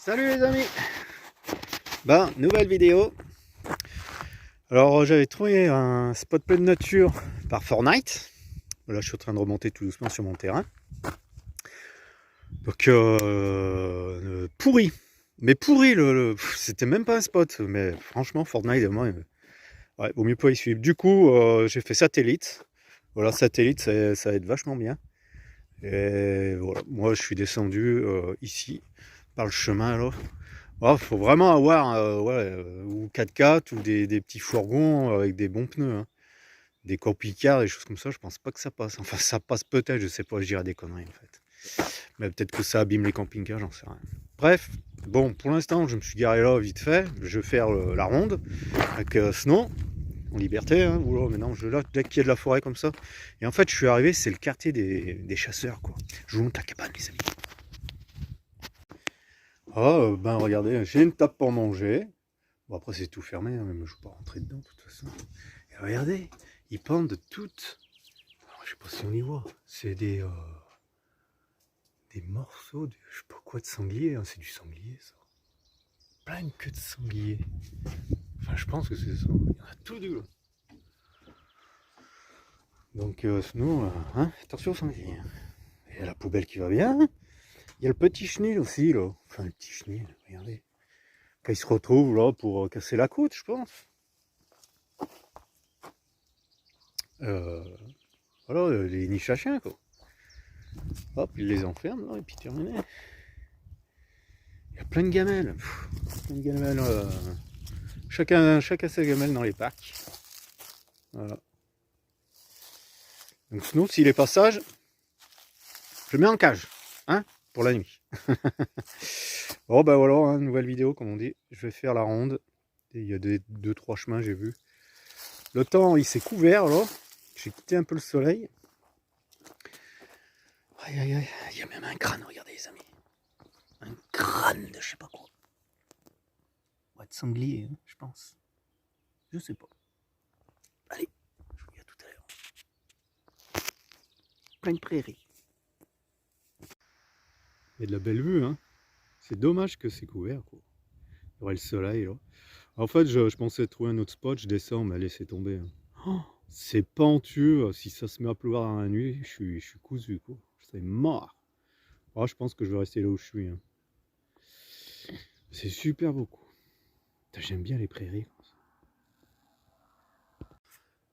Salut les amis. Nouvelle vidéo. Alors j'avais trouvé un spot plein de nature par Fortnite. Là je suis en train de remonter tout doucement sur mon terrain. Donc pourri. Mais pourri, c'était même pas un spot. Mais franchement Fortnite, moi, ouais, vaut mieux pas y suivre. Du coup j'ai fait satellite. Voilà, satellite ça aide vachement bien. Et voilà, moi je suis descendu ici par le chemin là. Oh, faut vraiment avoir ou 4x4 ou des petits fourgons avec des bons pneus. Hein. Des camping-cars, des choses comme ça, je pense pas que ça passe. Enfin, ça passe peut-être, je sais pas, je dirais des conneries en fait. Mais peut-être que ça abîme les camping-cars, j'en sais rien. Bref, bon, pour l'instant, je me suis garé là vite fait. Je vais faire la ronde avec Snow, en liberté. Hein. Oula, mais non, là, dès qu'il y a de la forêt comme ça. Et en fait, je suis arrivé, c'est le quartier des chasseurs, quoi. Je vous montre la cabane, les amis. Oh, regardez, j'ai une table pour manger. Bon, après, c'est tout fermé, hein, mais je ne vais pas rentrer dedans, de toute façon. Et regardez, ils pendent toutes. Alors, je sais pas si on y voit. C'est des morceaux de, je sais pas quoi, de sanglier. Hein, c'est du sanglier, ça. Plein de queues de sanglier. Enfin, je pense que c'est ça. Il y en a tout du. Donc, sinon, hein, attention au sanglier. Il y a la poubelle qui va bien. Il y a le petit chenil aussi, là. Enfin, le petit chenil, regardez. Quand il se retrouve là pour casser la croûte, je pense. Voilà, les niches à chiens, quoi. Hop, il les enferme, là, et puis terminé. Il y a plein de gamelles. Plein de gamelles. Chacun ses gamelles dans les parcs. Voilà. Donc sinon, s'il est pas sage, je le mets en cage. Hein, pour la nuit. Bon, voilà, hein, nouvelle vidéo, comme on dit. Je vais faire la ronde. Et il y a 2-3 chemins, j'ai vu. Le temps, il s'est couvert, là. J'ai quitté un peu le soleil. Aïe, aïe, aïe. Il y a même un crâne, regardez, les amis. Un crâne de je sais pas quoi. Ouais, de sanglier, hein, je pense. Je sais pas. Allez, je vous dis à tout à l'heure. Plein de prairies. Il y a de la belle vue, hein. C'est dommage que c'est couvert, quoi. Il y aurait le soleil, là. En fait, je pensais trouver un autre spot, je descends, mais laissez tomber. Hein. Oh, c'est pentueux. Si ça se met à pleuvoir dans la nuit, je suis cousu, quoi. C'est mort. Oh, je pense que je vais rester là où je suis. Hein. C'est super beau. J'aime bien les prairies.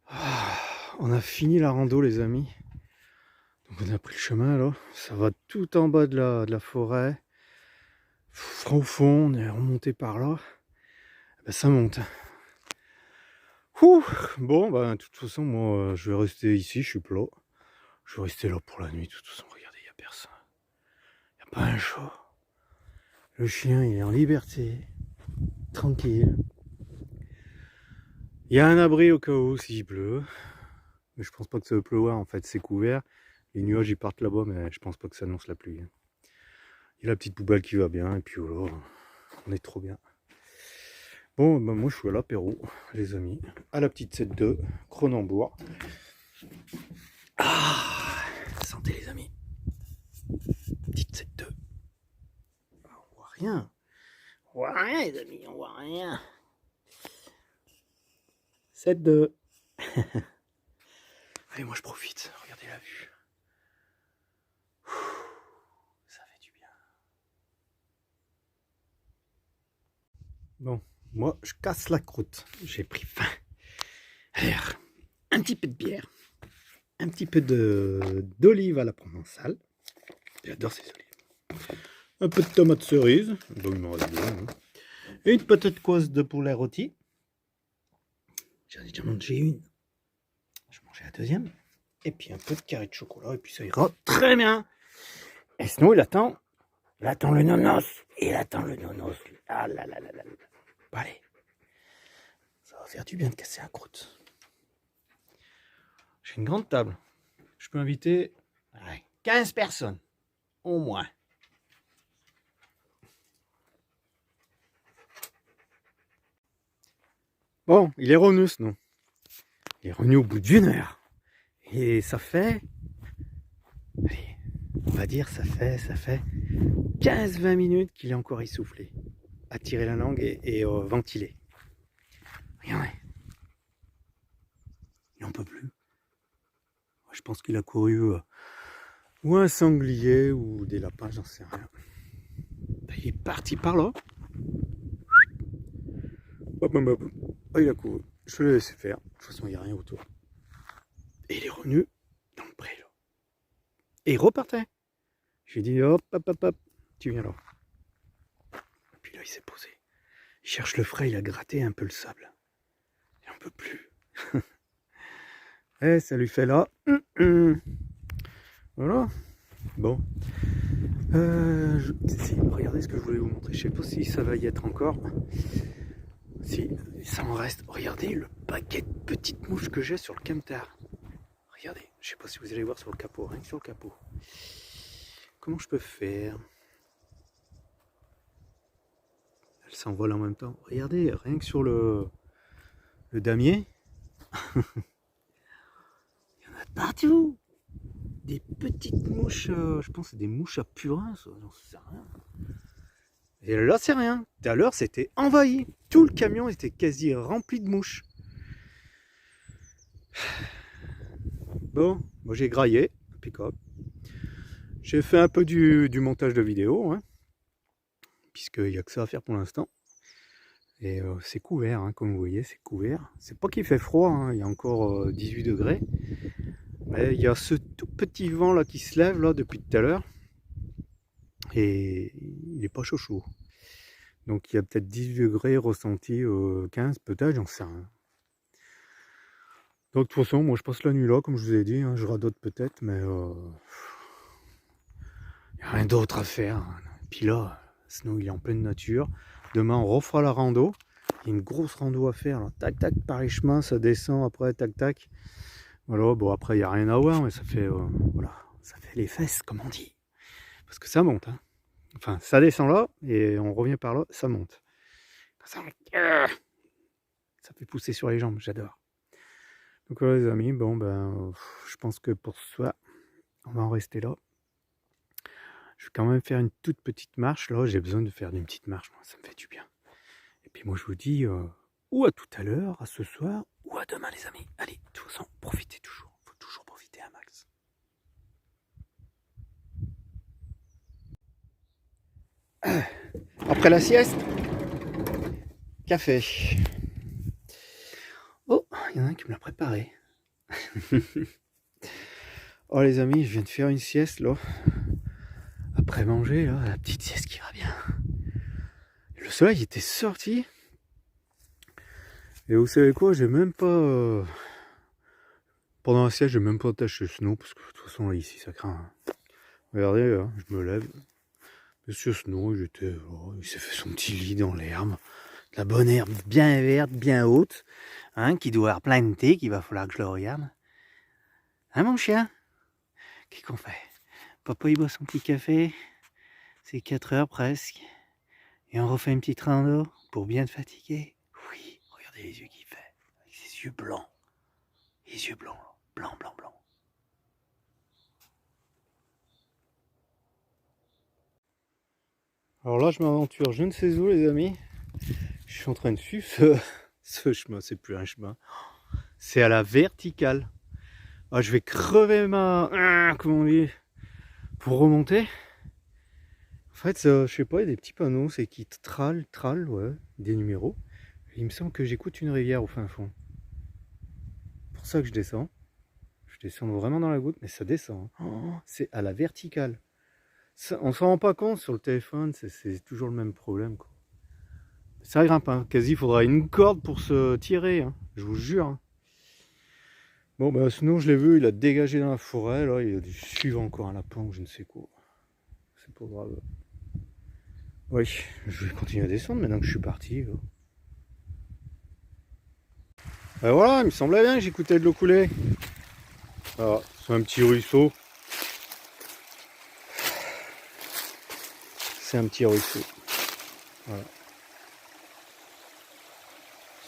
Ah, on a fini la rando, les amis. Donc on a pris le chemin là. Ça va tout en bas de la forêt. Au fond, on est remonté par là. Ça monte. Ouh, bon, de toute façon, moi, je vais rester ici, je suis plat. Je vais rester là pour la nuit. De toute façon, regardez, il n'y a personne. Il n'y a pas un chat. Le chien, il est en liberté. Tranquille. Il y a un abri au cas où s'il pleut. Mais je pense pas que ça va pleuvoir, en fait, c'est couvert. Les nuages, ils partent là-bas, mais je pense pas que ça annonce la pluie. Il y a la petite poubelle qui va bien, et puis voilà, on est trop bien. Bon, moi je suis à l'apéro, les amis, à la petite 7-2, Cronenbourg. Ah, santé les amis. Petite 7-2. On voit rien. On voit rien les amis, on voit rien. 7-2. Allez, moi je profite, regardez la vue. Ça fait du bien. Bon, moi je casse la croûte, j'ai pris faim. Alors, un petit peu de bière, un petit peu d'olive à la provençale. J'adore ces olives. Un peu de tomate cerise, donc il m'en reste bien. Hein. Et une petite coise de poulet rôti. J'en ai déjà mangé une. Je vais manger la deuxième. Et puis un peu de carré de chocolat. Et puis ça ira très bien. Et sinon, il attend le nonos. Il attend le nonos. Ah là là là là. Bon, allez. Ça va faire du bien de casser la croûte. J'ai une grande table. Je peux inviter 15 personnes. Au moins. Bon, il est revenu, non. Il est revenu au bout d'une heure. Et ça fait... Allez, on va dire ça fait 15-20 minutes qu'il est encore essoufflé, à tirer la langue et ventiler. Regardez. Il n'en peut plus. Je pense qu'il a couru ou un sanglier ou des lapins, j'en sais rien. Il est parti par là. Hop, hop, hop. Oh, il a couru. Je l'ai laissé faire. De toute façon, il n'y a rien autour. Et il est revenu dans le pré là. Et il repartait. J'ai dit hop, hop, hop, hop. Tu viens là. Et puis là, il s'est posé. Il cherche le frais, il a gratté un peu le sable. Il n'en peut plus. Et ça lui fait là. Voilà. Bon. Regardez ce que je voulais vous montrer. Je sais pas si ça va y être encore. Si, ça en reste. Regardez le paquet de petites mouches que j'ai sur le camtar. Regardez. Je sais pas si vous allez voir sur le capot. Rien que sur le capot. Comment je peux faire? Elles s'envolent en même temps. Regardez, rien que sur le damier. Il y en a partout. Des petites mouches, je pense que c'est des mouches à purin, ça, j'en sais rien. Et là, c'est rien. Tout à l'heure, c'était envahi. Tout le camion était quasi rempli de mouches. Bon, moi j'ai graillé, pick-up. J'ai fait un peu du montage de vidéo, hein, puisqu'il n'y a que ça à faire pour l'instant. Et c'est couvert, hein, comme vous voyez, c'est couvert. C'est pas qu'il fait froid, hein, il y a encore 18 degrés. Mais il y a ce tout petit vent là qui se lève là depuis tout à l'heure. Et il n'est pas chaud chaud. Donc il y a peut-être 18 degrés ressentis, 15 peut-être, j'en sais rien. Donc de toute façon, moi je passe la nuit là, comme je vous ai dit, hein, je radote peut-être, mais il n'y a rien d'autre à faire. Puis là, sinon il est en pleine nature. Demain on refera la rando. Il y a une grosse rando à faire, là. Tac tac par les chemins, ça descend après, tac tac. Voilà, bon après il n'y a rien à voir, mais ça fait voilà, ça fait les fesses comme on dit. Parce que ça monte, hein. Enfin ça descend là et on revient par là, ça monte. Ça fait pousser sur les jambes, j'adore. Donc voilà les amis, bon ben je pense que pour ce soir, on va en rester là. Je vais quand même faire une toute petite marche, là j'ai besoin de faire une petite marche, moi, ça me fait du bien. Et puis moi je vous dis, ou à tout à l'heure, à ce soir, ou à demain les amis. Allez, de toute façon, profitez toujours, il faut toujours profiter un max. Après la sieste, café. Oh, il y en a un qui me l'a préparé. Oh les amis, je viens de faire une sieste là. Après manger, là, la petite sieste qui va bien. Le soleil était sorti. Et vous savez quoi, j'ai même pas... Pendant la sieste, j'ai même pas attaché le snow, parce que de toute façon là ici ça craint. Regardez, là, je me lève. Monsieur Snow, il s'est fait son petit lit dans l'herbe. La bonne herbe bien verte, bien haute, hein, qui doit avoir plein de thé, qu'il va falloir que je le regarde. Hein mon chien? Qu'est-ce qu'on fait? Papa il boit son petit café, c'est 4 heures presque, et on refait une petite rando pour bien te fatiguer. Oui, regardez les yeux qu'il fait, avec ses yeux blancs. Les yeux blancs, blanc, blanc, blanc. Alors là je m'aventure je ne sais où les amis. Je suis en train de suivre ce chemin, c'est plus un chemin. C'est à la verticale. Ah, je vais crever comment on dit, pour remonter. En fait, je sais pas, il y a des petits panneaux, c'est qui tral, ouais, des numéros. Il me semble que j'écoute une rivière au fin fond. C'est pour ça que je descends. Je descends vraiment dans la goutte, mais ça descend. Oh, c'est à la verticale. Ça, on s'en rend pas compte sur le téléphone, c'est toujours le même problème, quoi. Ça grimpe, hein. Quasi, il faudra une corde pour se tirer, hein. Je vous jure. Hein. Bon, bah sinon, je l'ai vu, il a dégagé dans la forêt, là, il a dû suivre encore un lapin ou je ne sais quoi. C'est pas grave. Oui, je vais continuer à descendre maintenant que je suis parti. Ben voilà, il me semblait bien que j'écoutais de l'eau couler. Alors, c'est un petit ruisseau. C'est un petit ruisseau. Voilà.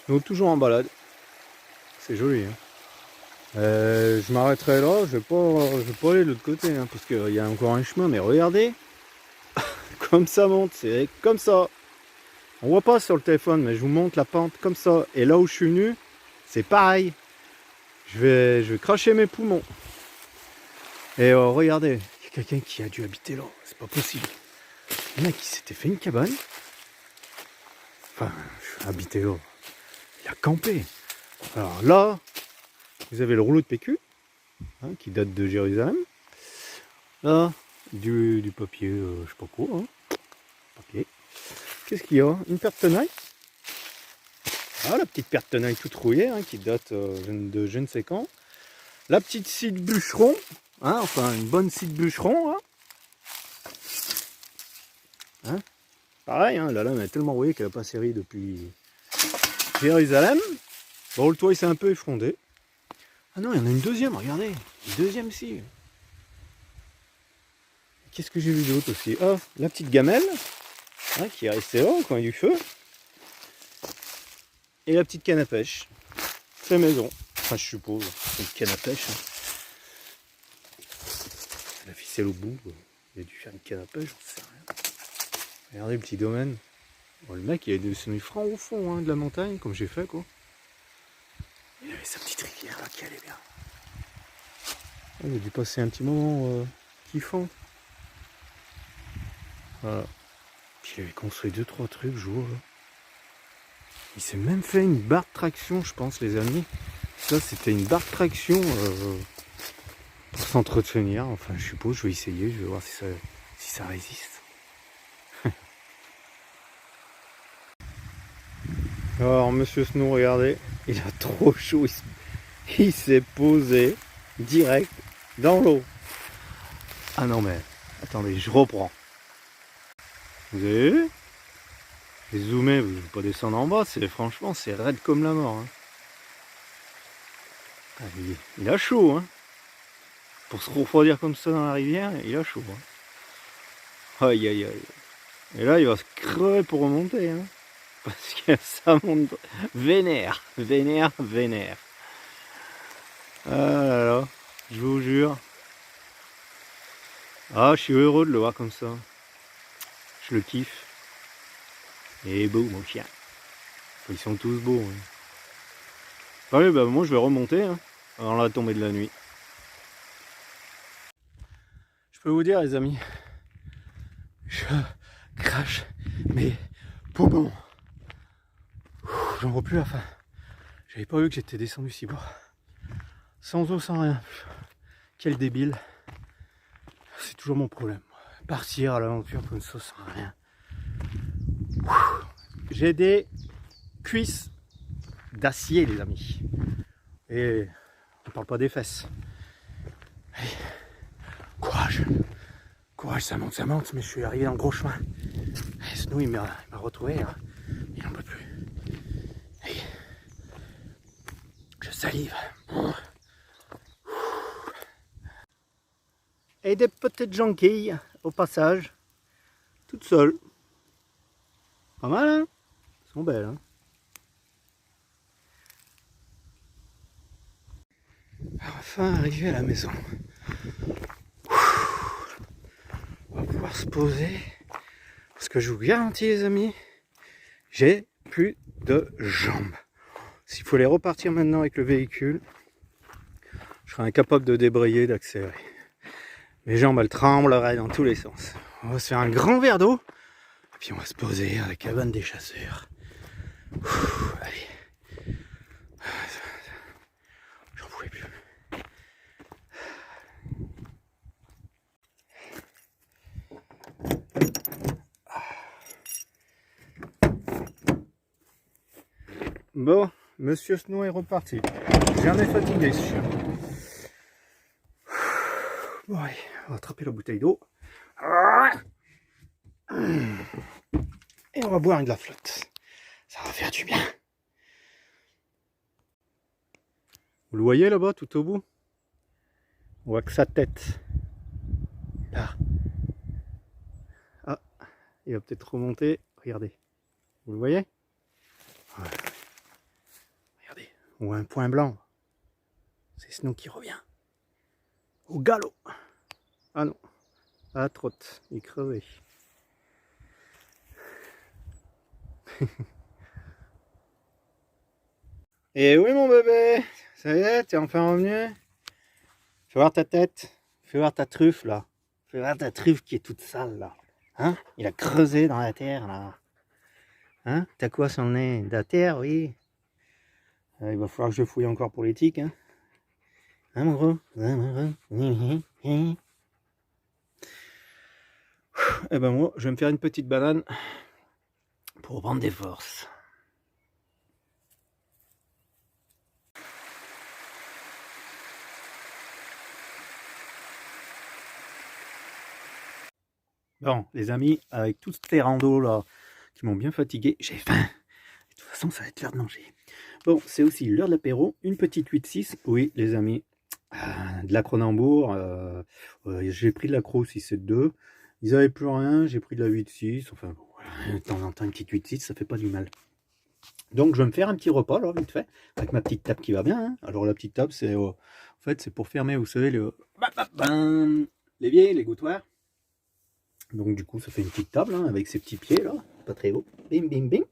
Snow toujours en balade. C'est joli. Hein. Je m'arrêterai là. Je vais pas aller de l'autre côté. Hein, parce qu'il y a encore un chemin. Mais regardez comme ça monte, c'est comme ça. On voit pas sur le téléphone, mais je vous montre la pente comme ça. Et là où je suis venu, c'est pareil. Je vais cracher mes poumons. Et regardez, il y a quelqu'un qui a dû habiter là, c'est pas possible. Le mec, il s'était fait une cabane. Enfin, habiter là. Il a campé. Alors là, vous avez le rouleau de PQ, hein, qui date de Jérusalem. Là, du papier, je sais pas quoi. Hein. Papier. Qu'est-ce qu'il y a? Une paire de tenailles. Ah, la petite paire de tenailles toute rouillée, hein, qui date de je ne sais quand. La petite scie de bûcheron. Hein, enfin, une bonne scie de bûcheron. Hein. Hein, pareil, hein, la lame est tellement rouillée qu'elle n'a pas servi depuis Jérusalem. Bon, le toit il s'est un peu effondré. Ah non, il y en a une deuxième, regardez. Une deuxième scie. Qu'est-ce que j'ai vu d'autre aussi? Ah, la petite gamelle, hein, qui est restée là, au coin du feu. Et la petite canne à pêche. C'est maison. Enfin, je suppose. C'est une canne à pêche. Hein. La ficelle au bout. Il a dû faire une canne à pêche, j'en sais rien. Regardez le petit domaine. Bon, le mec, il a descendu franc au fond, hein, de la montagne, comme j'ai fait, quoi. Il avait sa petite rivière là qui allait bien. Il a dû passer un petit moment kiffant. Voilà. Puis il avait construit 2-3 trucs, je vois. Là. Il s'est même fait une barre de traction, je pense, les amis. Ça, c'était une barre de traction pour s'entretenir. Enfin, je suppose, je vais essayer, je vais voir si ça résiste. Alors, Monsieur Snow, regardez, il a trop chaud. Il s'est posé direct dans l'eau. Ah non, mais attendez, je reprends. Vous avez vu? J'ai zoomé, vous ne pouvez pas descendre en bas, franchement, c'est raide comme la mort. Hein. Ah, il a chaud, hein. Pour se refroidir comme ça dans la rivière, il a chaud. Hein. Aïe aïe aïe. Et là, il va se crever pour remonter. Hein. Parce que ça monte vénère, vénère, vénère. Ah là là, je vous jure. Ah, je suis heureux de le voir comme ça. Je le kiffe. Et beau, mon chien. Ils sont tous beaux. Hein. Allez, bah moi je vais remonter hein, avant la tombée de la nuit. Je peux vous dire, les amis, je crache mes poumons. J'en vois plus la fin. J'avais pas vu que j'étais descendu si bas. Sans eau, sans rien. Quel débile. C'est toujours mon problème. Partir à l'aventure comme ça sans rien. J'ai des cuisses d'acier, les amis. Et on parle pas des fesses. Allez. Courage. Courage, ça monte, mais je suis arrivé dans le gros chemin. Et Snow, il m'a retrouvé. Hein. Il n'en peut plus. Allez. Je salive. Et des petites jonquilles au passage. Toutes seules. Pas mal, hein? Elles sont belles, hein? Enfin arrivé à la maison. On va pouvoir se poser. Parce que je vous garantis, les amis, j'ai plus de jambes. S'il fallait repartir maintenant avec le véhicule, je serais incapable de débrayer, d'accélérer. Mes jambes, elles trembleraient dans tous les sens. On va se faire un grand verre d'eau. Et puis on va se poser à la cabane des chasseurs. Allez. J'en pouvais plus. Bon, Monsieur Snow est reparti. Jamais fatigué ce chien. Bon allez, on va attraper la bouteille d'eau. Et on va boire de la flotte. Ça va faire du bien. Vous le voyez là-bas, tout au bout? On voit que sa tête. Là. Ah, il va peut-être remonter. Regardez. Vous le voyez? Ouais. Regardez, on voit un point blanc. C'est Snow qui revient. Au galop. Ah non. À la trotte. Il crevait. Et oui mon bébé, ça y est, t'es enfin revenu? Fais voir ta tête, fais voir ta truffe là. Fais voir ta truffe qui est toute sale là. Hein? Il a creusé dans la terre là. Hein? T'as quoi sur le nez? De la terre, oui. Il va falloir que je fouille encore pour les tiques. Hein, mon gros? Eh ben moi, je vais me faire une petite banane pour prendre des forces. Bon, les amis, avec toutes ces randos là qui m'ont bien fatigué, j'ai faim. De toute façon, ça va être l'heure de manger. Bon, c'est aussi l'heure de l'apéro. Une petite 8-6. Oui, les amis, de la Cronenbourg. J'ai pris de la Cro 6-7-2. Ils n'avaient plus rien, j'ai pris de la 8-6. Enfin, bon, voilà, de temps en temps, une petite 8-6, ça fait pas du mal. Donc, je vais me faire un petit repas, là, vite fait, avec ma petite table qui va bien. Hein. Alors, la petite table, c'est en fait, c'est pour fermer, vous savez, l'évier, les gouttoirs. Donc, du coup, ça fait une petite table, hein, avec ses petits pieds, là, pas très haut. Bim, bim, bim.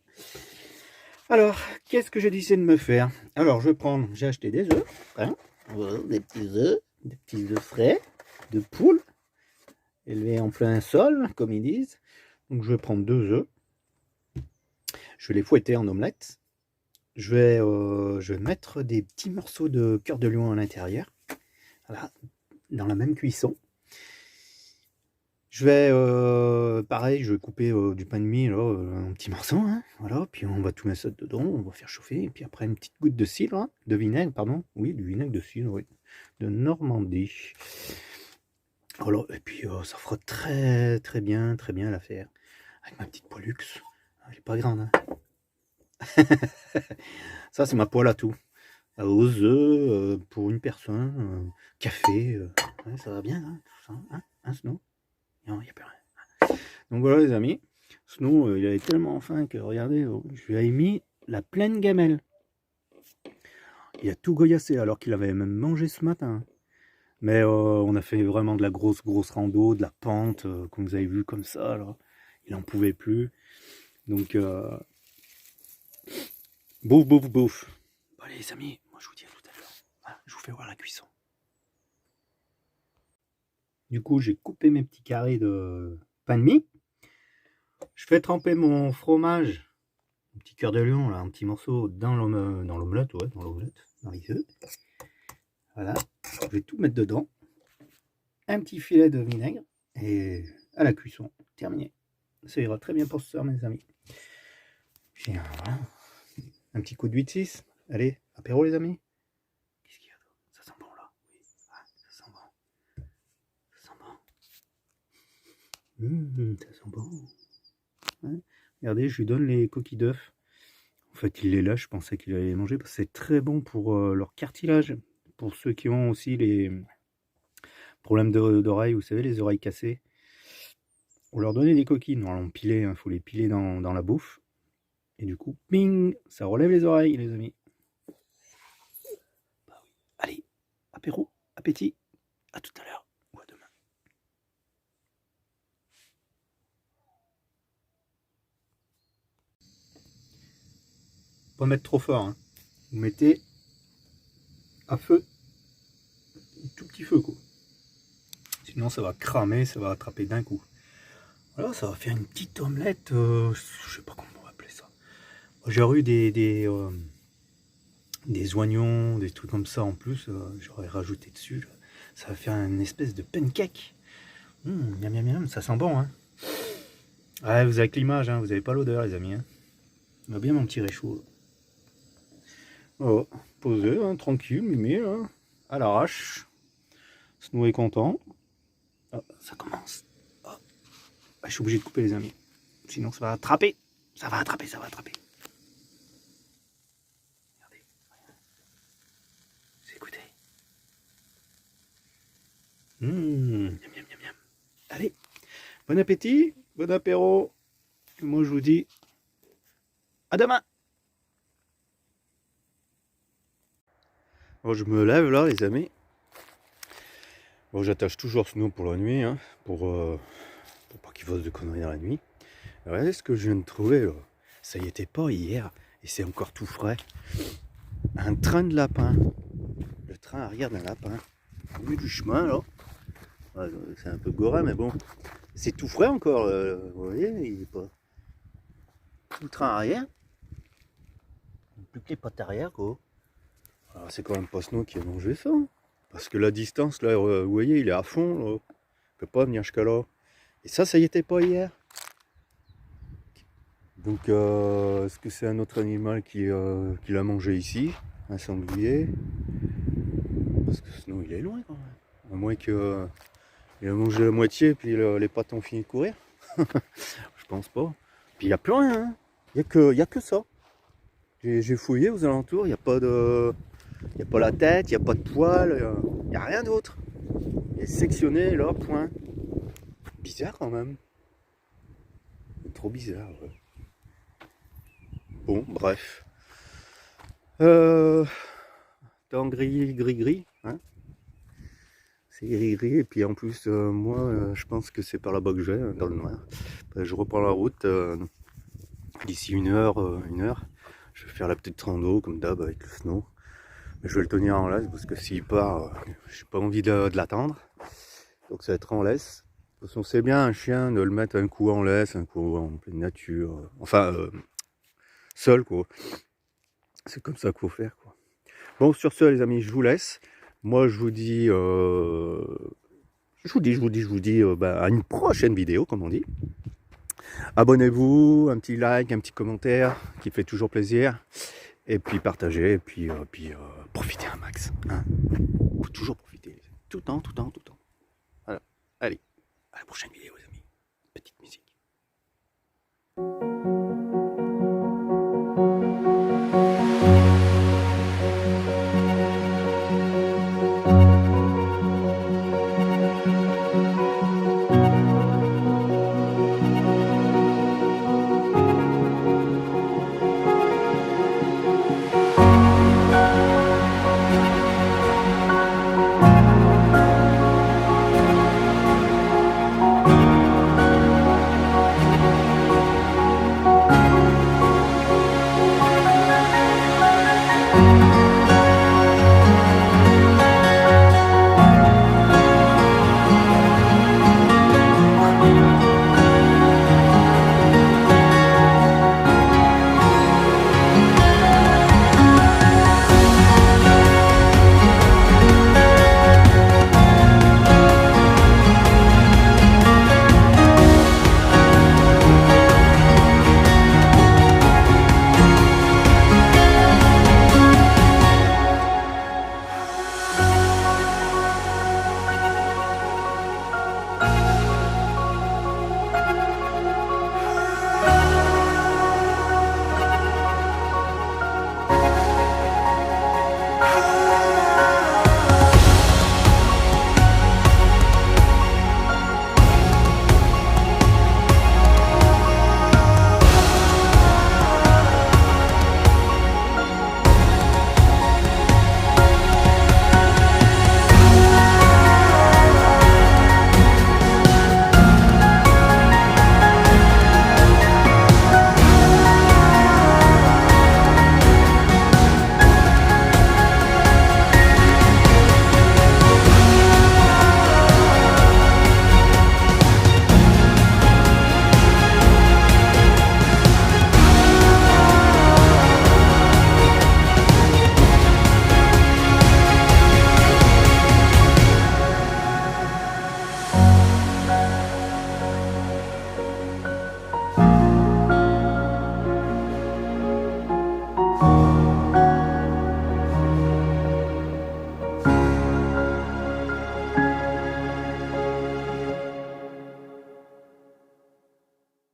Alors, qu'est-ce que j'ai décidé de me faire? Alors, j'ai acheté des œufs, hein, voilà, des petits œufs frais, de poule, élevés en plein sol, comme ils disent. Donc, je vais prendre 2 œufs, je vais les fouetter en omelette. Je vais mettre des petits morceaux de cœur de lion à l'intérieur, voilà, dans la même cuisson. Je vais, pareil, je vais couper du pain de mie là, en petits morceaux, hein, voilà, puis on va tout mettre ça dedans, on va faire chauffer, et puis après une petite goutte de cidre, hein, de vinaigre, pardon, oui, du vinaigre de cidre, oui, de Normandie. Voilà, et puis ça fera très bien l'affaire, avec ma petite poêlux, elle est pas grande, hein. Ça c'est ma poêle à tout, aux œufs, pour une personne, café, ouais, ça va bien, hein, tout ça, hein, sinon, non, il n'y a plus rien. Donc voilà les amis, Snow il avait tellement faim que regardez, je lui avais mis la pleine gamelle. Il a tout goyassé alors qu'il avait même mangé ce matin. Mais on a fait vraiment de la grosse rando, de la pente, comme vous avez vu comme ça. Là. Il n'en pouvait plus. Donc bouffe. Bon allez les amis, moi je vous dis à tout à l'heure. Voilà, je vous fais voir la cuisson. Du coup j'ai coupé mes petits carrés de pain de mie. Je fais tremper mon fromage, un petit cœur de lion, là, un petit morceau dans l'omelette, ouais, dans les œufs. Voilà, je vais tout mettre dedans. Un petit filet de vinaigre et à la cuisson, terminé. Ça ira très bien pour ce soir, mes amis. Puis voilà, un petit coup de 8-6. Allez, apéro, les amis. Qu'est-ce qu'il y a d'autre? Ça sent bon là. Oui, ça sent bon. Ça sent bon. Ça sent bon. Ouais. Regardez, je lui donne les coquilles d'œufs. En fait, il les lâche, je pensais qu'il allait les manger parce que c'est très bon pour leur cartilage. Pour ceux qui ont aussi les problèmes d'oreilles, vous savez, les oreilles cassées. On leur donnait des coquilles, normalement pilées, il faut les piler dans la bouffe. Et du coup, ping, ça relève les oreilles, les amis. Bah oui. Allez, apéro, appétit, à tout à l'heure ou à demain. Pas mettre trop fort, hein. Vous mettez à feu, un tout petit feu, quoi. Sinon, ça va cramer, ça va attraper d'un coup. Voilà, ça va faire une petite omelette, je sais pas comment on va appeler ça. J'aurais eu des oignons, des trucs comme ça en plus, j'aurais rajouté dessus. Ça va faire une espèce de pancake. Miam miam miam, ça sent bon, hein. Ouais, vous avez que l'image, hein, vous avez pas l'odeur, les amis. Hein. On va bien mon petit réchaud. Oh, posé, hein, tranquille, mimi, hein, à l'arrache. Snow est content. Oh, ça commence. Oh. Je suis obligé de couper, les amis. Sinon, ça va attraper. Ça va attraper. Regardez. C'est écoutez. Miam miam miam miam. Allez, bon appétit, bon apéro. Moi, je vous dis à demain. Bon, je me lève là, les amis. Bon, j'attache toujours Snow pour la nuit, hein, pour pas qu'il fasse de conneries dans la nuit. Regardez ce que je viens de trouver là. Ça y était pas hier, et c'est encore tout frais. Un train de lapin. Le train arrière d'un lapin. Au milieu du chemin, là. Ouais, c'est un peu goré, mais bon. C'est tout frais encore. Vous voyez, il est pas. Tout le train arrière. Plus que les pattes arrière, quoi. Alors, c'est quand même pas Snow qui a mangé ça. Parce que la distance, là, vous voyez, il est à fond, là. Il peut pas venir jusqu'à là. Et ça y était pas hier. Donc, est-ce que c'est un autre animal qui l'a mangé ici? Un sanglier? Parce que sinon, il est loin quand même. À moins qu'il a mangé la moitié et puis les pattes ont fini de courir. Je pense pas. Puis il n'y a plus rien. Hein. Il n'y a que ça. J'ai fouillé aux alentours. Il n'y a pas de. Il n'y a pas la tête, il n'y a pas de poils. Il n'y a rien d'autre. Il est sectionné là, point. Bizarre quand même. Trop bizarre. Ouais. Bon, bref. Temps gris, hein. C'est gris, et puis en plus, moi, je pense que c'est par là-bas que je vais, dans le noir. Je reprends la route, d'ici une heure. Je vais faire la petite rando, comme d'hab, avec le Snow. Mais je vais le tenir en laisse, parce que s'il part, j'ai pas envie de l'attendre. Donc ça va être en laisse. De toute façon, c'est bien un chien de le mettre un coup en laisse, un coup en pleine nature. Enfin, seul, quoi. C'est comme ça qu'il faut faire, quoi. Bon, sur ce, les amis, je vous laisse. Moi, je vous dis, à une prochaine vidéo, comme on dit. Abonnez-vous, un petit like, un petit commentaire, qui fait toujours plaisir. Et puis partagez, et puis profitez un max. Hein. Faut toujours profiter. Tout le temps. Voilà. Allez, à la prochaine vidéo, les amis. Petite musique.